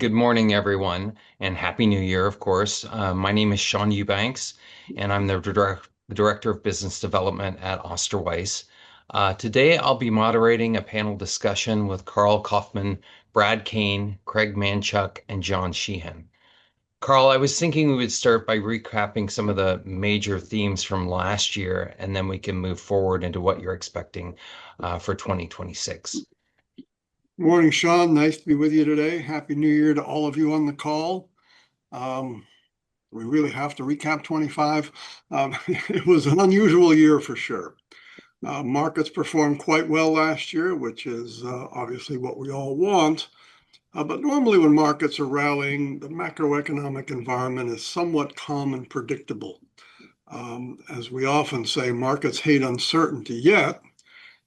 Good morning, everyone, and Happy New Year, of course. My name is Sean Eubanks, and I'm the Director of Business Development at Osterweis. Today, I'll be moderating a panel discussion with Carl Kaufman, Brad Kane, Craig Manchuk, and John Sheehan. Carl, I was thinking we would start by recapping some of the major themes from last year, and then we can move forward into what you're expecting for 2026. Morning, Sean. Nice to be with you today. Happy New Year to all of you on the call. We really have to recap 25. It was an unusual year for sure. Markets performed quite well last year, which is obviously what we all want. But normally when markets are rallying, the macroeconomic environment is somewhat calm and predictable. As we often say, markets hate uncertainty, yet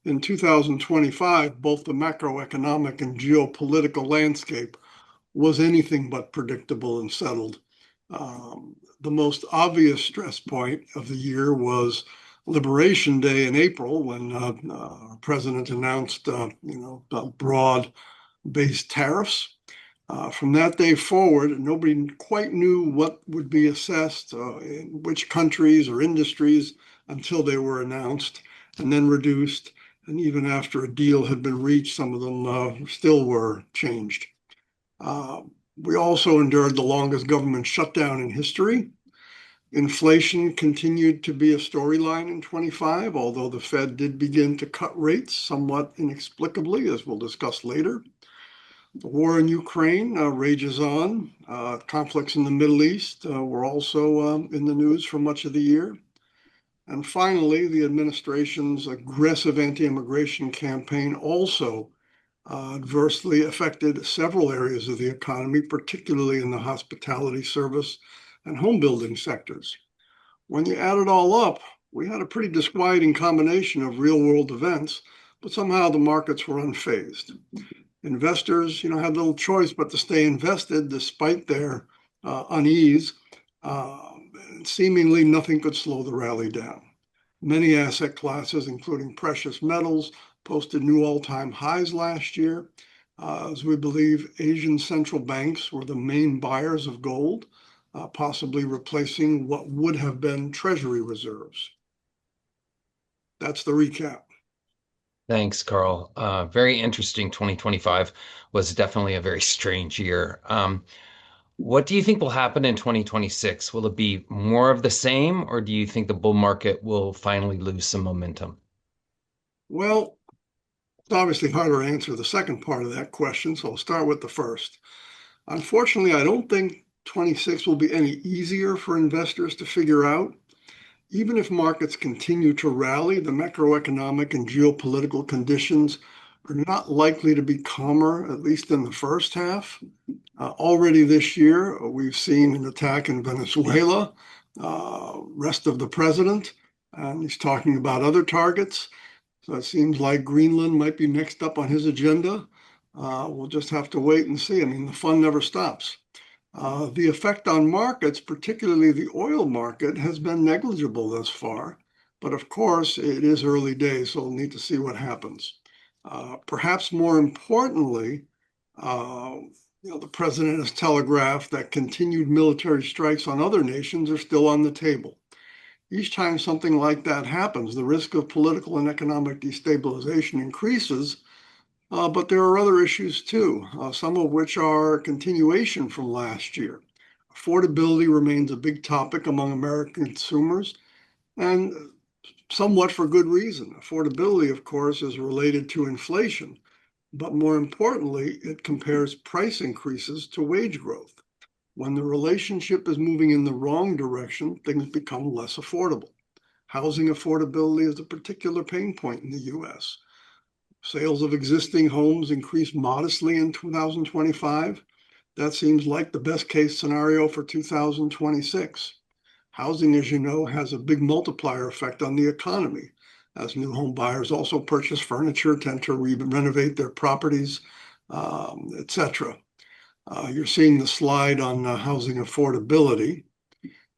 in 2025, both the macroeconomic and geopolitical landscape was anything but predictable and settled. The most obvious stress point of the year was Liberation Day in April, when our president announced, broad-based tariffs. From that day forward, nobody quite knew what would be assessed in which countries or industries until they were announced and then reduced. And even after a deal had been reached, some of them still were changed. We also endured the longest government shutdown in history. Inflation continued to be a storyline in 25, although the Fed did begin to cut rates somewhat inexplicably, as we'll discuss later. The war in Ukraine rages on. Conflicts in the Middle East were also in the news for much of the year. And finally, the administration's aggressive anti-immigration campaign also adversely affected several areas of the economy, particularly in the hospitality service and home building sectors. When you add it all up, we had a pretty disquieting combination of real-world events, but somehow the markets were unfazed. Investors, had little choice but to stay invested despite their unease. Seemingly nothing could slow the rally down. Many asset classes, including precious metals, posted new all-time highs last year, as we believe Asian central banks were the main buyers of gold, possibly replacing what would have been treasury reserves. That's the recap. Thanks, Carl. Very interesting. 2025 was definitely a very strange year. What do you think will happen in 2026? Will it be more of the same, or do you think the bull market will finally lose some momentum? Well, it's obviously harder to answer the second part of that question, so I'll start with the first. Unfortunately, I don't think 26 will be any easier for investors to figure out. Even if markets continue to rally, the macroeconomic and geopolitical conditions are not likely to be calmer, at least in the first half. Already this year, we've seen an attack in Venezuela, arrest of the president, and he's talking about other targets. So it seems like Greenland might be next up on his agenda. We'll just have to wait and see. I mean, the fun never stops. The effect on markets, particularly the oil market, has been negligible thus far. But of course, it is early days, so we'll need to see what happens. Perhaps more importantly, the president has telegraphed that continued military strikes on other nations are still on the table. Each time something like that happens, the risk of political and economic destabilization increases, but there are other issues too, some of which are a continuation from last year. Affordability remains a big topic among American consumers, and somewhat for good reason. Affordability, of course, is related to inflation, but more importantly, it compares price increases to wage growth. When the relationship is moving in the wrong direction, things become less affordable. Housing affordability is a particular pain point in the US. Sales of existing homes increased modestly in 2025. That seems like the best case scenario for 2026. Housing, as you know, has a big multiplier effect on the economy, as new home buyers also purchase furniture, tend to renovate their properties, etc. You're seeing the slide on housing affordability.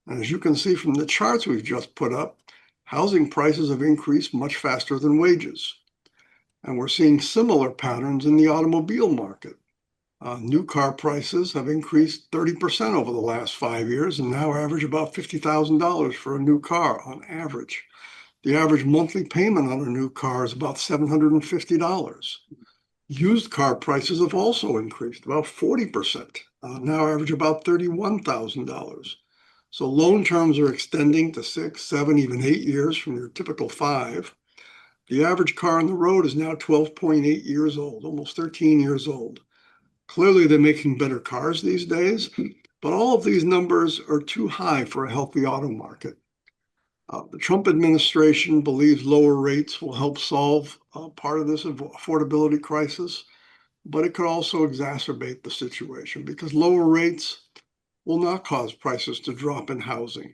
And as you can see from the charts we've just put up, housing prices have increased much faster than wages. And we're seeing similar patterns in the automobile market. New car prices have increased 30% over the last 5 years and now average about $50,000 for a new car on average. The average monthly payment on a new car is about $750. Used car prices have also increased about 40%, now average about $31,000. So loan terms are extending to 6, 7, even 8 years from your typical 5. The average car on the road is now 12.8 years old, almost 13 years old. Clearly, they're making better cars these days, but all of these numbers are too high for a healthy auto market. The Trump administration believes lower rates will help solve part of this affordability crisis, but it could also exacerbate the situation because lower rates will not cause prices to drop in housing.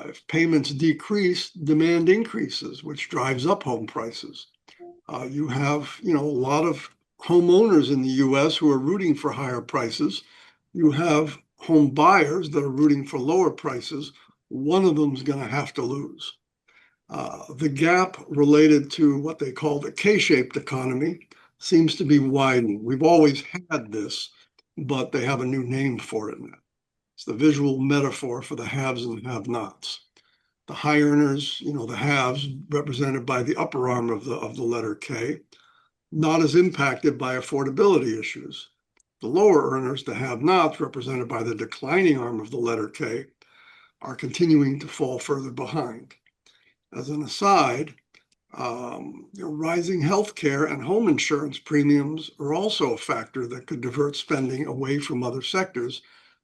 If payments decrease, demand increases, which drives up home prices. You have, a lot of homeowners in the US who are rooting for higher prices. You have home buyers that are rooting for lower prices. One of them is going to have to lose. The gap related to what they call the K-shaped economy seems to be widening. We've always had this, but they have a new name for it now. It's the visual metaphor for the haves and have-nots. The high earners, the haves, represented by the upper arm of the letter K, not as impacted by affordability issues. The lower earners, the have-nots, represented by the declining arm of the letter K, are continuing to fall further behind. As an aside, rising healthcare and home insurance premiums are also a factor that could divert spending away from other sectors,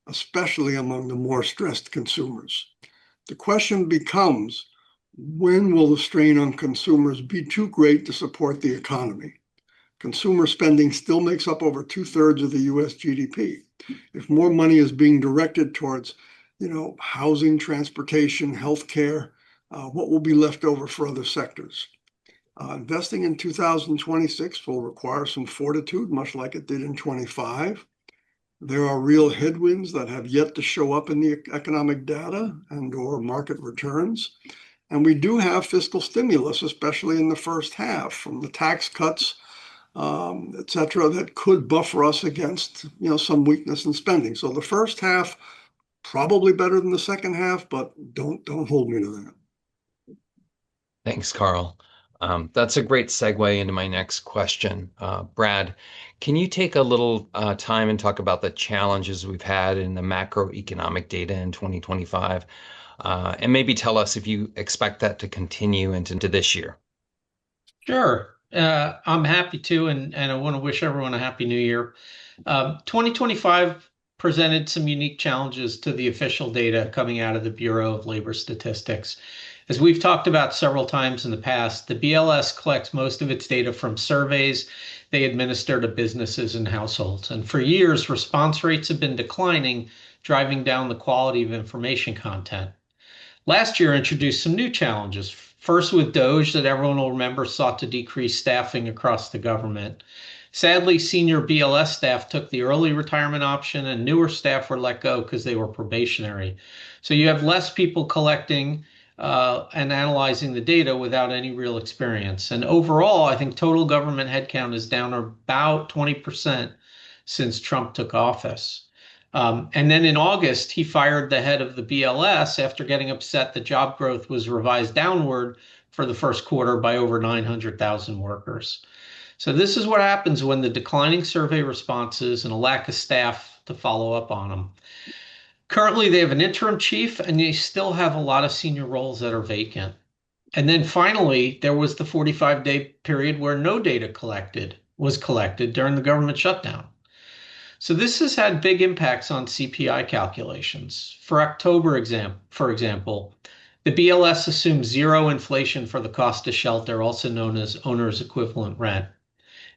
especially among the more stressed consumers. The question becomes, when will the strain on consumers be too great to support the economy? Consumer spending still makes up over 2/3 of the US GDP. If more money is being directed towards, housing, transportation, healthcare, what will be left over for other sectors? Investing in 2026 will require some fortitude, much like it did in 25. There are real headwinds that have yet to show up in the economic data and/or market returns. And we do have fiscal stimulus, especially in the first half, from the tax cuts, et cetera, that could buffer us against, some weakness in spending. So the first half, probably better than the second half, but don't hold me to that. Thanks, Carl. That's a great segue into my next question. Brad, can you take a little time and talk about the challenges we've had in the macroeconomic data in 2025? And maybe tell us if you expect that to continue into this year. Sure. I'm happy to, and I want to wish everyone a happy new year. 2025 presented some unique challenges to the official data coming out of the Bureau of Labor Statistics. As we've talked about several times in the past, the BLS collects most of its data from surveys they administer to businesses and households. And for years, response rates have been declining, driving down the quality of information content. Last year introduced some new challenges. First, with DOGE, that everyone will remember, sought to decrease staffing across the government. Sadly, senior BLS staff took the early retirement option, and newer staff were let go because they were probationary. So you have less people collecting and analyzing the data without any real experience. And overall, I think total government headcount is down about 20% since Trump took office. And then in August, he fired the head of the BLS after getting upset that job growth was revised downward for the first quarter by over 900,000 workers. So this is what happens when the declining survey responses and a lack of staff to follow up on them. Currently, they have an interim chief, and they still have a lot of senior roles that are vacant. And then finally, there was the 45-day period where no data was collected during the government shutdown. So this has had big impacts on CPI calculations. For October, for example, the BLS assumes zero inflation for the cost of shelter, also known as owner's equivalent rent.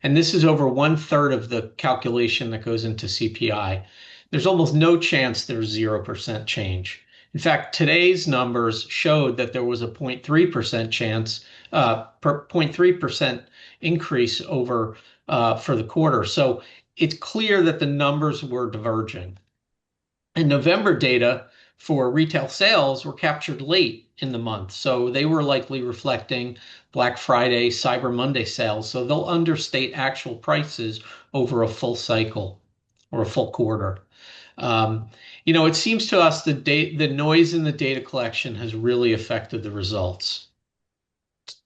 And this is over 1/3 of the calculation that goes into CPI. There's almost no chance there's 0% change. In fact, today's numbers showed that there was a 0.3% chance, 0.3% increase over for the quarter. So it's clear that the numbers were diverging. And November data for retail sales were captured late in the month, so they were likely reflecting Black Friday, Cyber Monday sales, so they'll understate actual prices over a full cycle. or a full quarter. It seems to us the noise in the data collection has really affected the results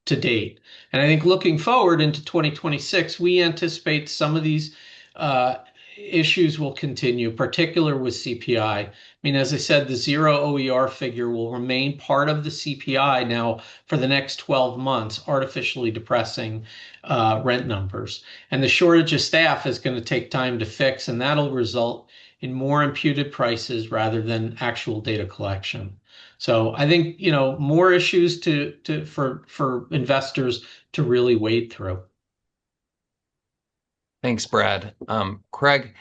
to date. And I think looking forward into 2026, we anticipate some of these uh, issues will continue, particularly with CPI. I mean, as I said, the zero OER figure will remain part of the CPI now for the next 12 months, artificially depressing rent numbers. And the shortage of staff is going to take time to fix, and that'll result in more imputed prices rather than actual data collection. So I think, more issues for investors to really wade through. Thanks, Brad. Craig,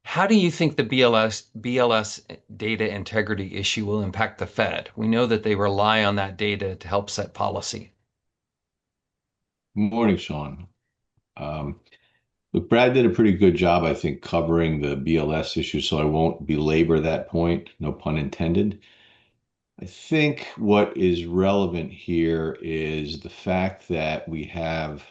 how do you think the BLS data integrity issue will impact the Fed? We know that they rely on that data to help set policy. Good morning, Sean. Look, Brad did a pretty good job, I think, covering the BLS issue, so I won't belabor that point, no pun intended. I think what is relevant here is the fact that we have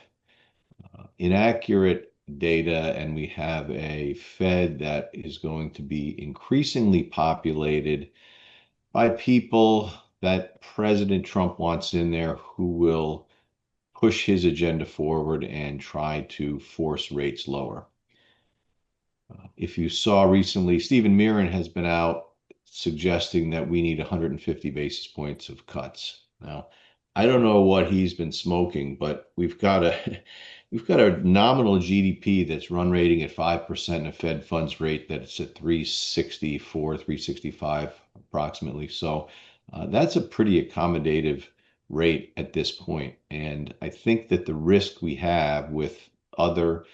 inaccurate data and we have a Fed that is going to be increasingly populated by people that President Trump wants in there who will push his agenda forward and try to force rates lower. If you saw recently, Stephen Mirren has been out suggesting that we need 150 basis points of cuts. Now, I don't know what he's been smoking, but we've got a nominal GDP that's run rating at 5% and a Fed funds rate that's at 364, 365 approximately. So that's a pretty accommodative rate at this point. And I think that the risk we have with other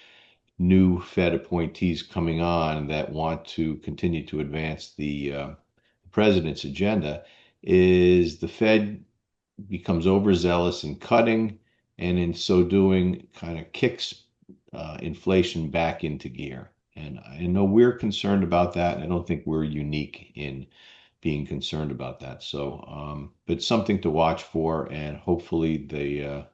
new Fed appointees coming on that want to continue to advance the president's agenda is the Fed becomes overzealous in cutting, and in so doing, kind of kicks inflation back into gear. And I know we're concerned about that, and I don't think we're unique in being concerned about that. So, but something to watch for, and hopefully the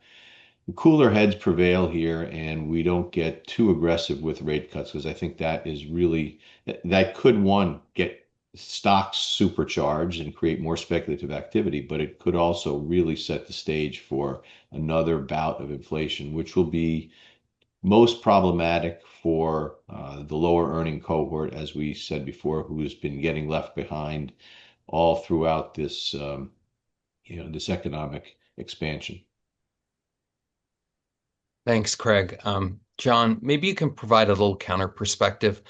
cooler heads prevail here and we don't get too aggressive with rate cuts, because I think that is really, that could, one, get stocks supercharged and create more speculative activity, but it could also really set the stage for another bout of inflation, which will be most problematic for the lower earning cohort, as we said before, who has been getting left behind all throughout this, this economic expansion. Thanks, Craig. John, maybe you can provide a little counter perspective.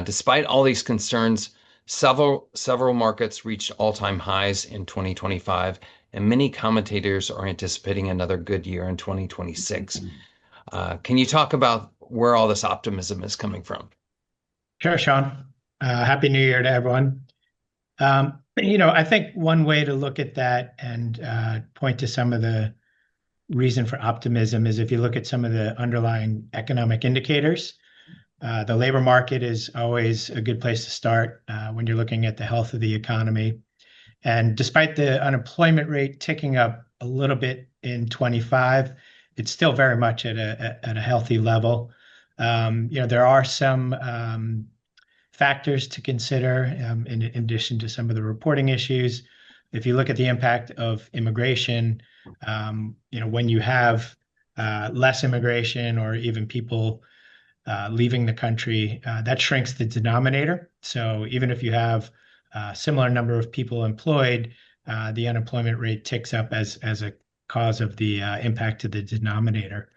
Despite all these concerns, several markets reached all-time highs in 2025, and many commentators are anticipating another good year in 2026. Can you talk about where all this optimism is coming from? Sure, Sean. Happy New Year to everyone. I think one way to look at that and point to some of the reason for optimism is if you look at some of the underlying economic indicators. The labor market is always a good place to start when you're looking at the health of the economy. And despite the unemployment rate ticking up a little bit in 25, it's still very much at a healthy level. There are some factors to consider in addition to some of the reporting issues. If you look at the impact of immigration, when you have less immigration or even people leaving the country, that shrinks the denominator. So even if you have a similar number of people employed, the unemployment rate ticks up as a cause of the impact to the denominator.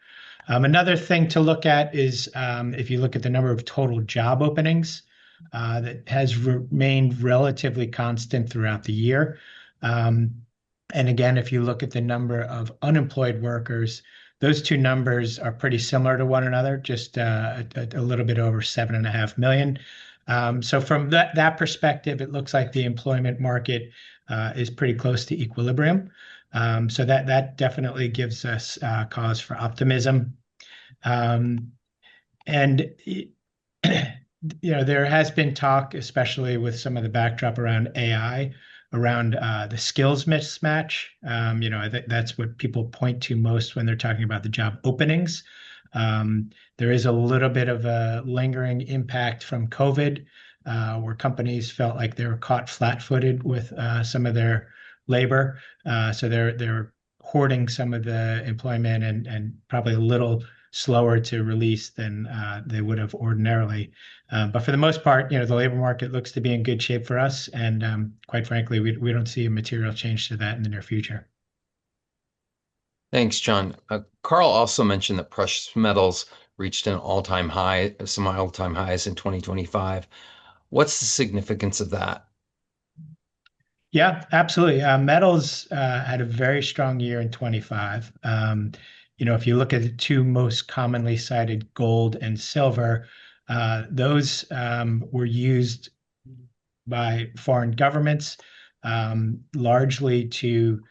Another thing to look at is if you look at the number of total job openings, that has remained relatively constant throughout the year. And again, if you look at the number of unemployed workers, those two numbers are pretty similar to one another, just a little bit over 7.5 million. So from that perspective, it looks like the employment market is pretty close to equilibrium. So that definitely gives us cause for optimism. And there has been talk, especially with some of the backdrop around AI, around the skills mismatch. I think that's what people point to most when they're talking about the job openings. There is a little bit of a lingering impact from COVID, where companies felt like they were caught flat-footed with some of their labor. So they're hoarding some of the employment and probably a little slower to release than they would have ordinarily. But for the most part, the labor market looks to be in good shape for us. And quite frankly, we don't see a material change to that in the near future. Thanks, John. Carl also mentioned that precious metals reached some all-time highs in 2025. What's the significance of that? Yeah, absolutely. Metals had a very strong year in 25. If you look at the two most commonly cited, gold and silver, those were used by foreign governments, largely to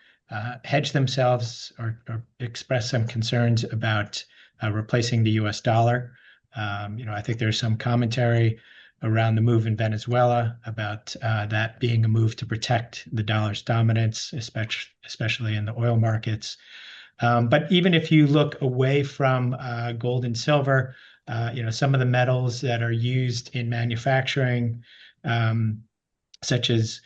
hedge themselves or express some concerns about replacing the US dollar. I think there's some commentary around the move in Venezuela about that being a move to protect the dollar's dominance, especially in the oil markets. But even if you look away from gold and silver, some of the metals that are used in manufacturing, such as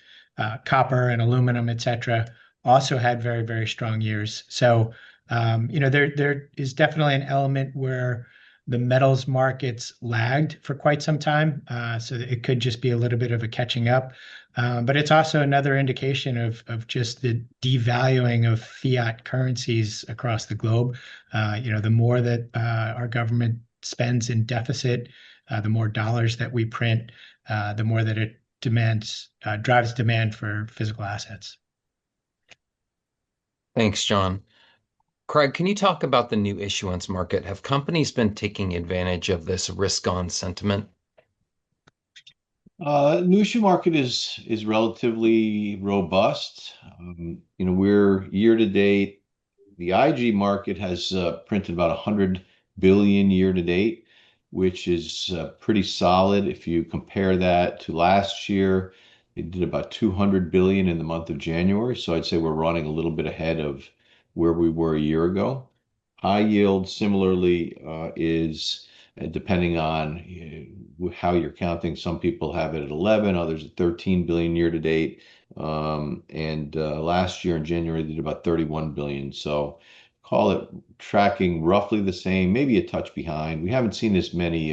copper and aluminum, et cetera, also had very, very strong years. So, there is definitely an element where the metals markets lagged for quite some time. So it could just be a little bit of a catching up. But it's also another indication of just the devaluing of fiat currencies across the globe. The more that our government spends in deficit, the more dollars that we print, the more that it drives demand for physical assets. Thanks, John. Craig, can you talk about the new issuance market? Have companies been taking advantage of this risk-on sentiment? New issue market is relatively robust. We're year to date. The IG market has printed about 100 billion year to date, which is pretty solid. If you compare that to last year, it did about 200 billion in the month of January. So I'd say we're running a little bit ahead of where we were a year ago. High yield, similarly, is depending on how you're counting. Some people have it at 11, others at 13 billion year to date. And last year in January, they did about 31 billion. So call it tracking roughly the same, maybe a touch behind. We haven't seen as many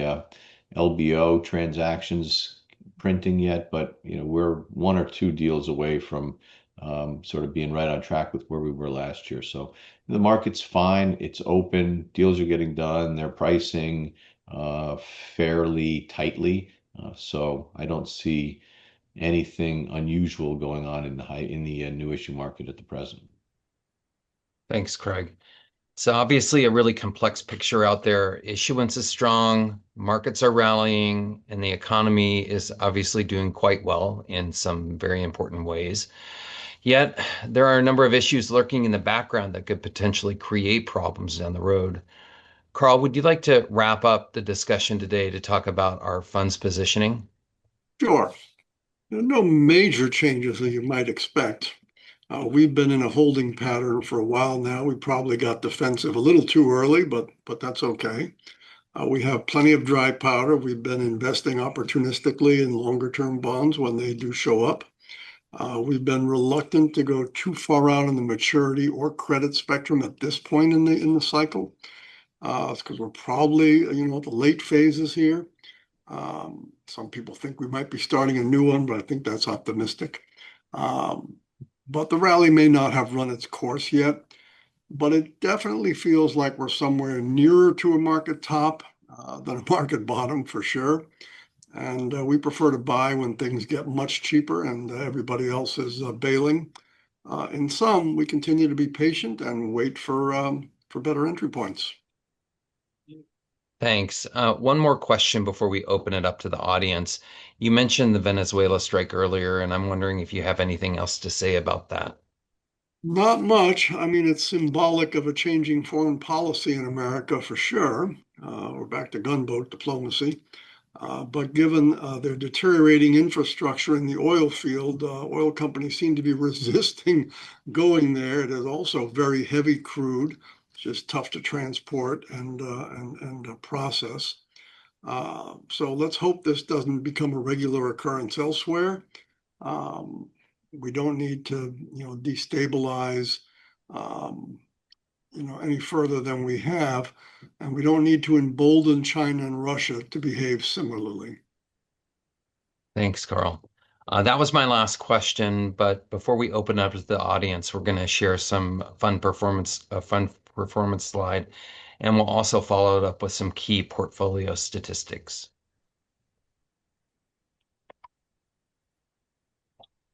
LBO transactions printing yet, but we're one or two deals away from sort of being right on track with where we were last year. So the market's fine. It's open. Deals are getting done. They're pricing fairly tightly. So I don't see anything unusual going on in the new issue market at the present. Thanks, Craig. So obviously a really complex picture out there. Issuance is strong, markets are rallying, and the economy is obviously doing quite well in some very important ways. Yet there are a number of issues lurking in the background that could potentially create problems down the road. Carl, would you like to wrap up the discussion today to talk about our fund's positioning? Sure. There are no major changes that you might expect. We've been in a holding pattern for a while now. We probably got defensive a little too early, but that's okay. We have plenty of dry powder. We've been investing opportunistically in longer-term bonds when they do show up. We've been reluctant to go too far out in the maturity or credit spectrum at this point in the cycle. It's because we're probably, the late phases here. Some people think we might be starting a new one, but I think that's optimistic. But the rally may not have run its course yet, but it definitely feels like we're somewhere nearer to a market top than a market bottom for sure. And we prefer to buy when things get much cheaper and everybody else is bailing. In some, we continue to be patient and wait for better entry points. Thanks. One more question before we open it up to the audience. You mentioned the Venezuela strike earlier, and I'm wondering if you have anything else to say about that. Not much. I mean, it's symbolic of a changing foreign policy in America for sure. We're back to gunboat diplomacy. But given their deteriorating infrastructure in the oil field, oil companies seem to be resisting going there. It is also very heavy crude. just tough to transport and process. So let's hope this doesn't become a regular occurrence elsewhere. We don't need to, destabilize, any further than we have, and we don't need to embolden China and Russia to behave similarly. Thanks, Carl. That was my last question, but before we open up to the audience, we're going to share some fun performance slide, and we'll also follow it up with some key portfolio statistics.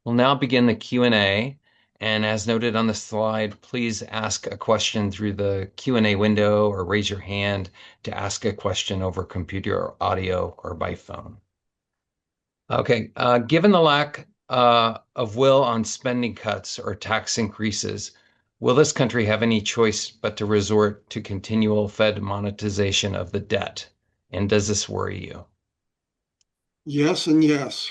We'll now begin the Q&A, and as noted on the slide, please ask a question through the Q&A window or raise your hand to ask a question over computer or audio or by phone. Okay, given the lack of will on spending cuts or tax increases, will this country have any choice but to resort to continual Fed monetization of the debt? And does this worry you? Yes and yes.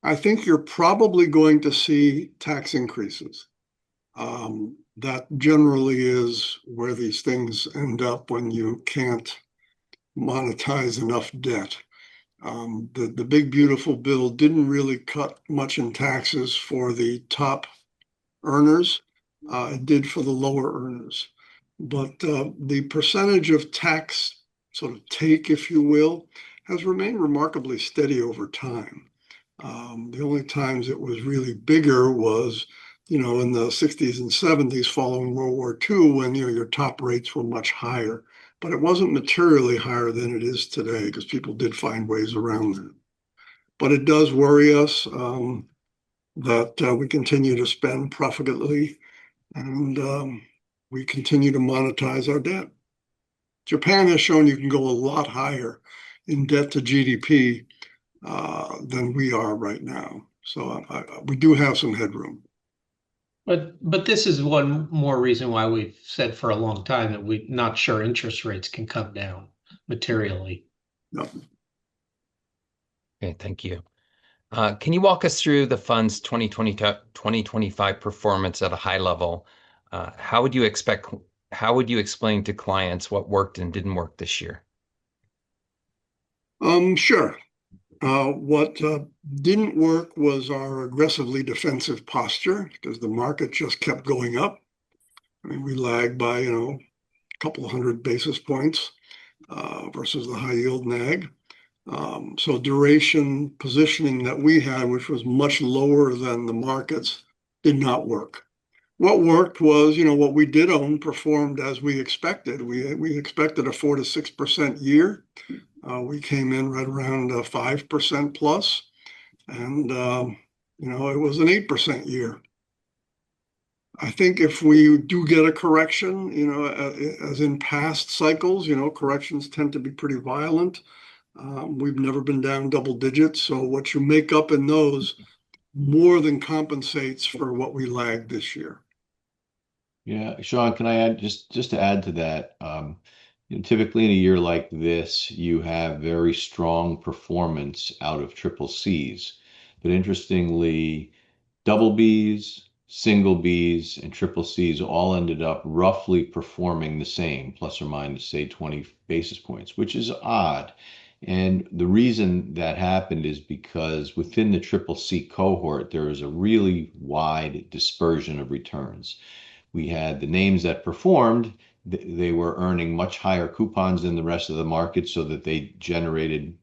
I think you're probably going to see tax increases. That generally is where these things end up when you can't monetize enough debt. The big beautiful bill didn't really cut much in taxes for the top earners. It did for the lower earners. But the percentage of tax sort of take, if you will, has remained remarkably steady over time. The only times it was really bigger was, in the 60s and 70s following World War II, when, your top rates were much higher. But it wasn't materially higher than it is today because people did find ways around that. But it does worry us that we continue to spend profitably and we continue to monetize our debt. Japan has shown you can go a lot higher in debt to GDP than we are right now. So we do have some headroom. But this is one more reason why we've said for a long time that we're not sure interest rates can come down materially. No. Okay, thank you. Can you walk us through the fund's 2025 performance at a high level? How would you explain to clients what worked and didn't work this year? Sure. What didn't work was our aggressively defensive posture because the market just kept going up. I mean, we lagged by, a couple of 100 basis points versus the high yield nag. So duration positioning that we had, which was much lower than the markets, did not work. What worked was, what we did own performed as we expected. We expected a 4 to 6% year. We came in right around 5% plus, and it was an 8% year. I think if we do get a correction, as in past cycles, corrections tend to be pretty violent. We've never been down double digits, so what you make up in those more than compensates for what we lagged this year. Yeah, Sean, can I add just to add to that? Typically in a year like this, you have very strong performance out of triple C's, but interestingly, double B's, single B's, and triple C's all ended up roughly performing the same, plus or minus, say, 20 basis points, which is odd. And the reason that happened is because within the triple C cohort, there is a really wide dispersion of returns. We had the names that performed, they were earning much higher coupons than the rest of the market, so that they generated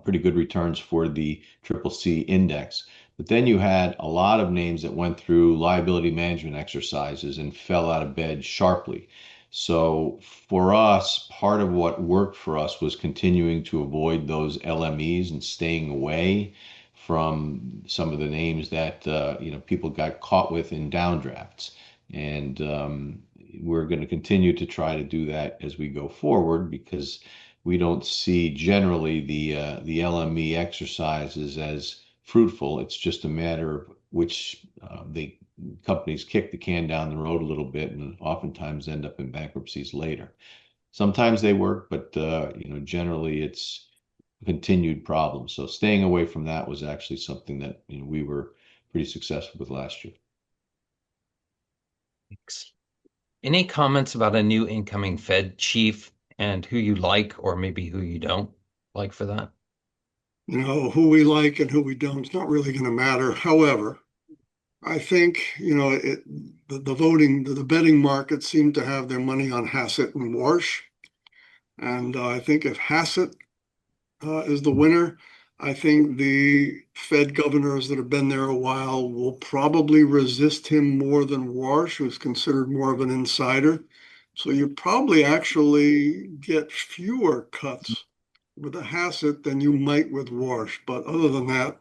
pretty good returns for the triple C index. But then you had a lot of names that went through liability management exercises and fell out of bed sharply. So for us, part of what worked for us was continuing to avoid those LMEs and staying away from some of the names that people got caught with in downdrafts. And we're going to continue to try to do that as we go forward, because we don't see generally the LME exercises as fruitful. It's just a matter of which the companies kick the can down the road a little bit and oftentimes end up in bankruptcies later. Sometimes they work, but generally it's a continued problem. So staying away from that was actually something that we were pretty successful with last year. Thanks. Any comments about a new incoming Fed chief and who you like, or maybe who you don't like for that? Who we like and who we don't, it's not really going to matter. However, I think, the betting market seemed to have their money on Hassett and Warsh. And I think if Hassett is the winner, I think the Fed governors that have been there a while will probably resist him more than Warsh, who's considered more of an insider. So you probably actually get fewer cuts with a Hassett than you might with Warsh. But other than that,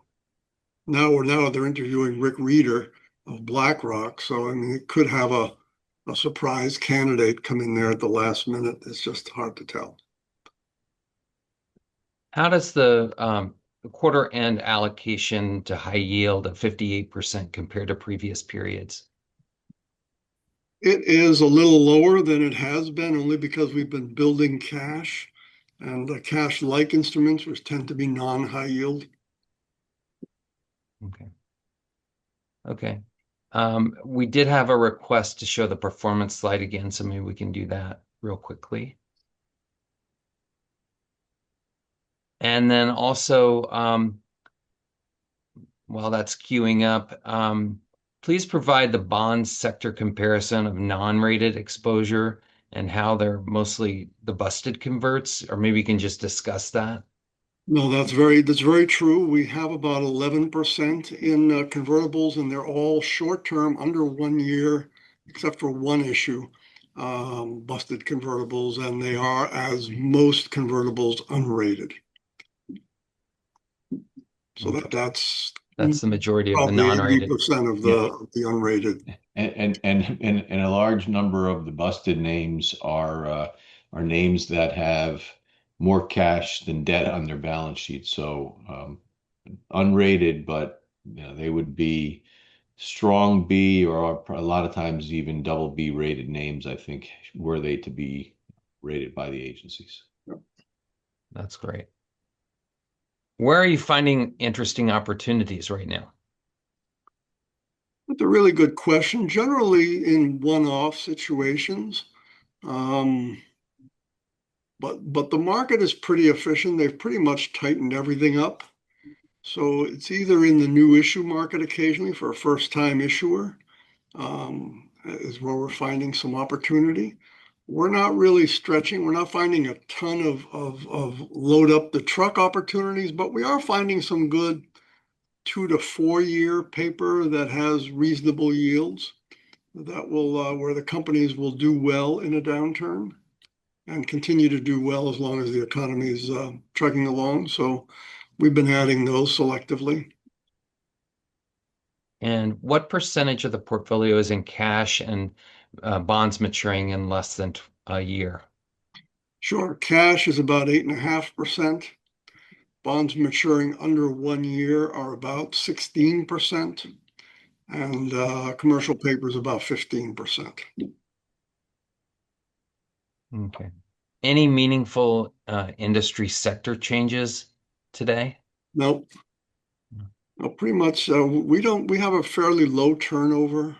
now they're interviewing Rick Reeder of BlackRock. So I mean, it could have a surprise candidate come in there at the last minute. It's just hard to tell. How does the quarter end allocation to high yield of 58% compare to previous periods? It is a little lower than it has been, only because we've been building cash, and the cash-like instruments, which tend to be non-high yield. Okay. Okay. We did have a request to show the performance slide again, so maybe we can do that real quickly. And then also, while that's queuing up, please provide the bond sector comparison of non-rated exposure and how they're mostly the busted converts, or maybe you can just discuss that. No, that's very true. We have about 11% in convertibles, and they're all short-term, under 1 year, except for one issue, busted convertibles, and they are, as most convertibles, unrated. So Okay. that's the majority of the probably non-rated. 80% of the unrated. And a large number of the busted names are names that have more cash than debt on their balance sheet. So unrated, but they would be strong B or a lot of times even double B rated names, I think, were they to be rated by the agencies. That's great. Where are you finding interesting opportunities right now? That's a really good question. Generally in one-off situations. But the market is pretty efficient. They've pretty much tightened everything up. So it's either in the new issue market occasionally for a first-time issuer, is where we're finding some opportunity. We're not really stretching. We're not finding a ton of load up the truck opportunities, but we are finding some good 2 to 4 year paper that has reasonable yields that will where the companies will do well in a downturn and continue to do well as long as the economy is trucking along. So we've been adding those selectively. And what percentage of the portfolio is in cash and bonds maturing in less than a year? Sure, cash is about 8.5%. Bonds maturing under 1 year are about 16%, and commercial paper is about 15%. Okay. Any meaningful industry sector changes today? Nope. No, pretty much. We have a fairly low turnover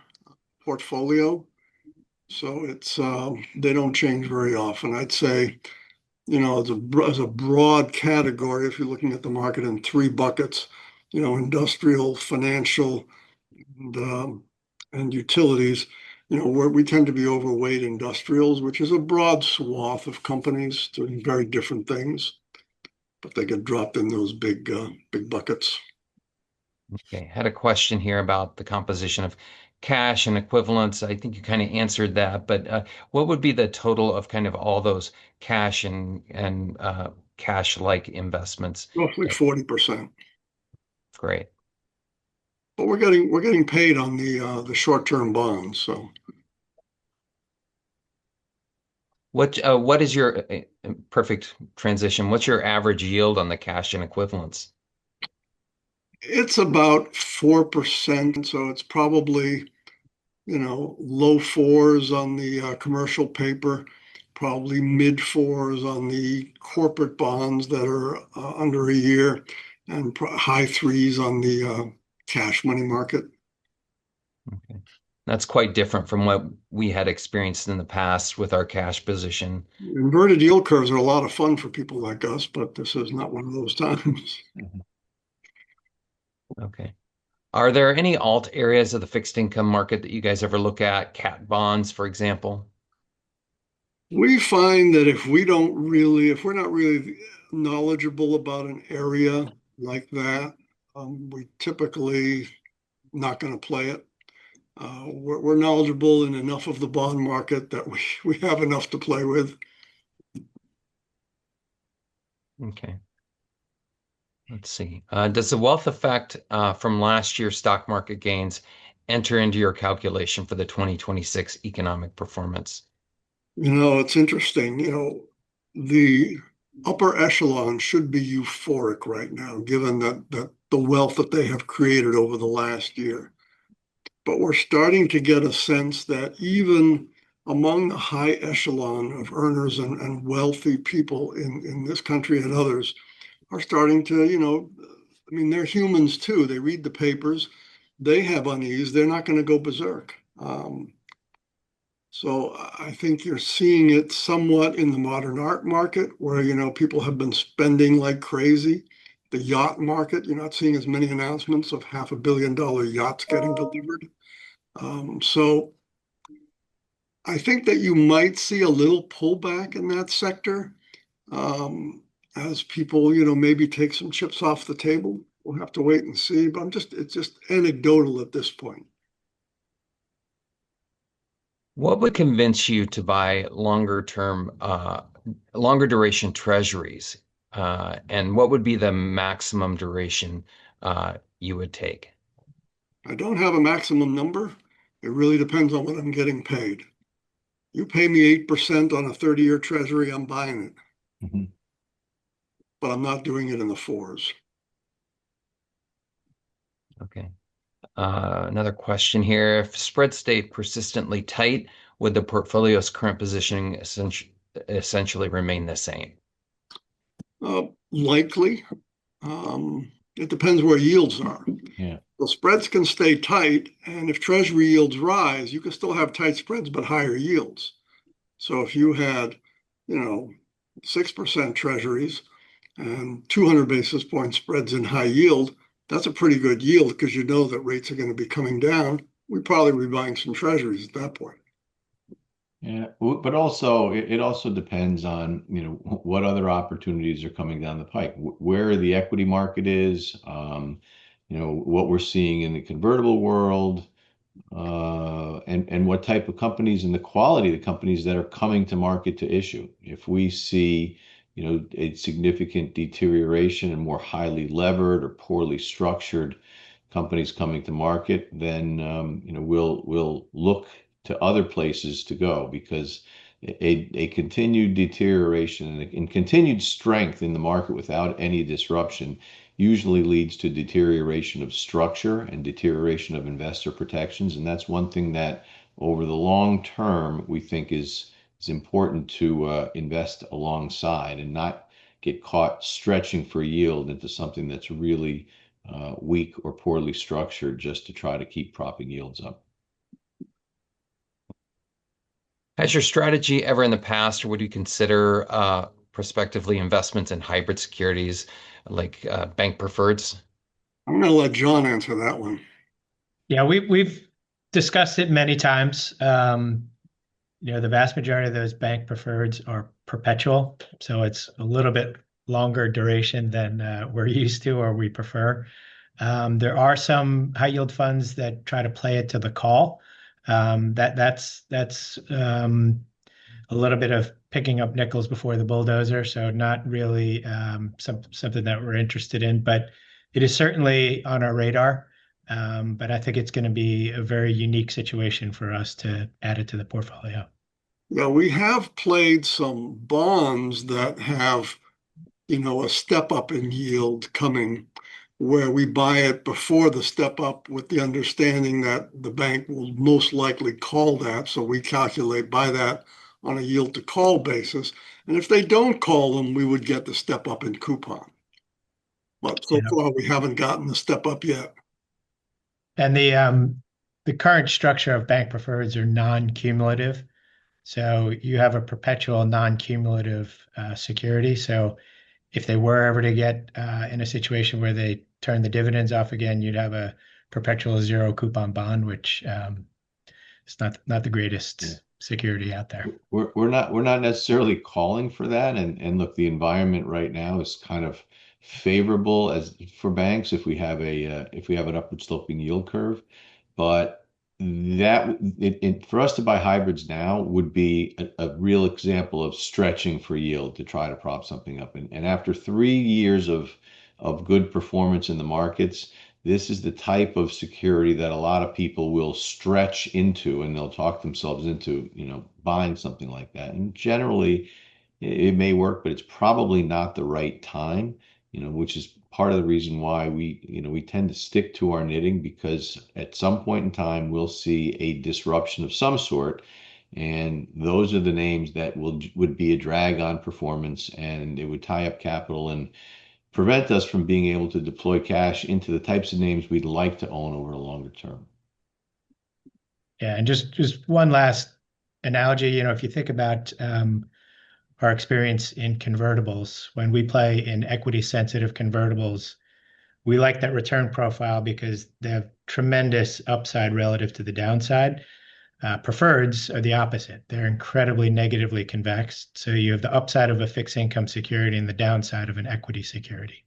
portfolio, so they don't change very often. I'd say, as a broad category, if you're looking at the market in three buckets, industrial, financial, and utilities, where we tend to be overweight industrials, which is a broad swath of companies doing very different things, but they get dropped in those big buckets. Okay, had a question here about the composition of cash and equivalents. I think you kind of answered that, but what would be the total of kind of all those cash and cash-like investments? Roughly 40%. Great. But we're getting paid on the short-term bonds, so. What is your perfect transition? What's your average yield on the cash and equivalents? It's about 4%, so it's probably, low fours on the commercial paper, probably mid fours on the corporate bonds that are under a year, and high threes on the cash money market. Okay. That's quite different from what we had experienced in the past with our cash position. Inverted yield curves are a lot of fun for people like us, but this is not one of those times. Okay. Are there any alt areas of the fixed income market that you guys ever look at? Cat bonds, for example? We find that if we're not really knowledgeable about an area like that, we typically not going to play it. We're knowledgeable in enough of the bond market that we have enough to play with. Okay. Let's see. Does the wealth effect from last year's stock market gains enter into your calculation for the 2026 economic performance? It's interesting. The upper echelon should be euphoric right now, given that the wealth that they have created over the last year. But we're starting to get a sense that even among the high echelon of earners and wealthy people in this country and others are starting to, they're humans too. They read the papers, they have unease, they're not going to go berserk. So I think you're seeing it somewhat in the modern art market where, people have been spending like crazy. The yacht market, you're not seeing as many announcements of $500 million yachts getting delivered. So I think that you might see a little pullback in that sector as people, maybe take some chips off the table. We'll have to wait and see, but it's just anecdotal at this point. What would convince you to buy longer duration treasuries? And what would be the maximum duration you would take? I don't have a maximum number. It really depends on what I'm getting paid. You pay me 8% on a 30-year treasury, I'm buying it. Mm-hmm. But I'm not doing it in the fours. Okay. Another question here. If spreads stay persistently tight, would the portfolio's current positioning essentially remain the same? Likely. It depends where yields are. Yeah. The spreads can stay tight, and if treasury yields rise, you can still have tight spreads but higher yields. So if you had, 6% treasuries and 200 basis point spreads in high yield, that's a pretty good yield because you know that rates are going to be coming down. We'd probably be buying some treasuries at that point. Yeah, but also it also depends on, what other opportunities are coming down the pike, where the equity market is, what we're seeing in the convertible world, and what type of companies and the quality of the companies that are coming to market to issue. If we see, a significant deterioration and more highly levered or poorly structured companies coming to market, then we'll look to other places to go because a continued deterioration and continued strength in the market without any disruption usually leads to deterioration of structure and deterioration of investor protections. And that's one thing that over the long term, we think is important to invest alongside and not get caught stretching for yield into something that's really weak or poorly structured just to try to keep propping yields up. Has your strategy ever in the past, or would you consider prospectively investments in hybrid securities like bank preferreds? I'm going to let John answer that one. Yeah, we've discussed it many times. The vast majority of those bank preferreds are perpetual, so it's a little bit longer duration than we're used to or we prefer. There are some high yield funds that try to play it to the call. That's a little bit of picking up nickels before the bulldozer, so not really something that we're interested in, but it is certainly on our radar. But I think it's going to be a very unique situation for us to add it to the portfolio. Yeah, we have played some bonds that have, a step up in yield coming where we buy it before the step up with the understanding that the bank will most likely call that. So we calculate by that on a yield to call basis. And if they don't call them, we would get the step up in coupon. But so far, we haven't gotten the step up yet. And the current structure of bank preferreds are non-cumulative. So you have a perpetual non-cumulative security. So if they were ever to get in a situation where they turn the dividends off again, you'd have a perpetual zero coupon bond, which is not the greatest security out there. We're not necessarily calling for that. And look, the environment right now is kind of favorable as for banks if we have an upward sloping yield curve. But for us to buy hybrids now would be a real example of stretching for yield to try to prop something up. And after 3 years of good performance in the markets, this is the type of security that a lot of people will stretch into, and they'll talk themselves into, buying something like that. And generally, it may work, but it's probably not the right time, which is part of the reason why we tend to stick to our knitting, because at some point in time, we'll see a disruption of some sort. And those are the names that would be a drag on performance, and it would tie up capital and prevent us from being able to deploy cash into the types of names we'd like to own over a longer term. Yeah, and just one last analogy, if you think about our experience in convertibles, when we play in equity sensitive convertibles, we like that return profile because they have tremendous upside relative to the downside. Preferreds are the opposite. They're incredibly negatively convex. So you have the upside of a fixed income security and the downside of an equity security.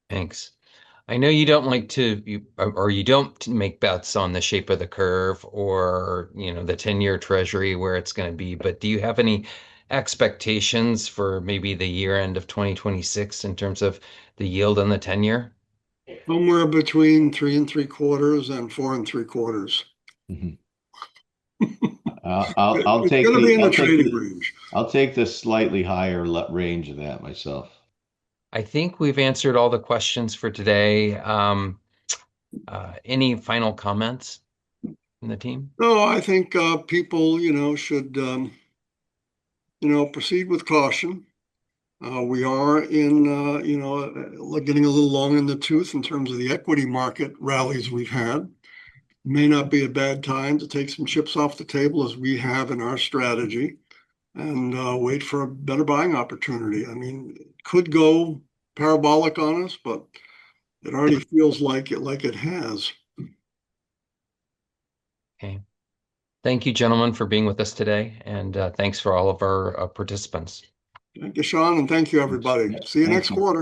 Thanks. I know you don't like to, you don't make bets on the shape of the curve or, the 10-year treasury where it's going to be, but do you have any expectations for maybe the year end of 2026 in terms of the yield on the 10-year? Somewhere between 3 3/4 and 4 3/4. Mm-hmm. I'll It's take going to be in the I'll take trading range. I'll take the slightly higher range of that myself. I think we've answered all the questions for today. Any final comments from the team? No, I think people, should, proceed with caution. We are in, getting a little long in the tooth in terms of the equity market rallies we've had. May not be a bad time to take some chips off the table as we have in our strategy and wait for a better buying opportunity. I mean, it could go parabolic on us, but it already feels like it has. Okay. Thank you, gentlemen, for being with us today, and thanks for all of our participants. Thank you, Sean, and thank you, everybody. See you next quarter.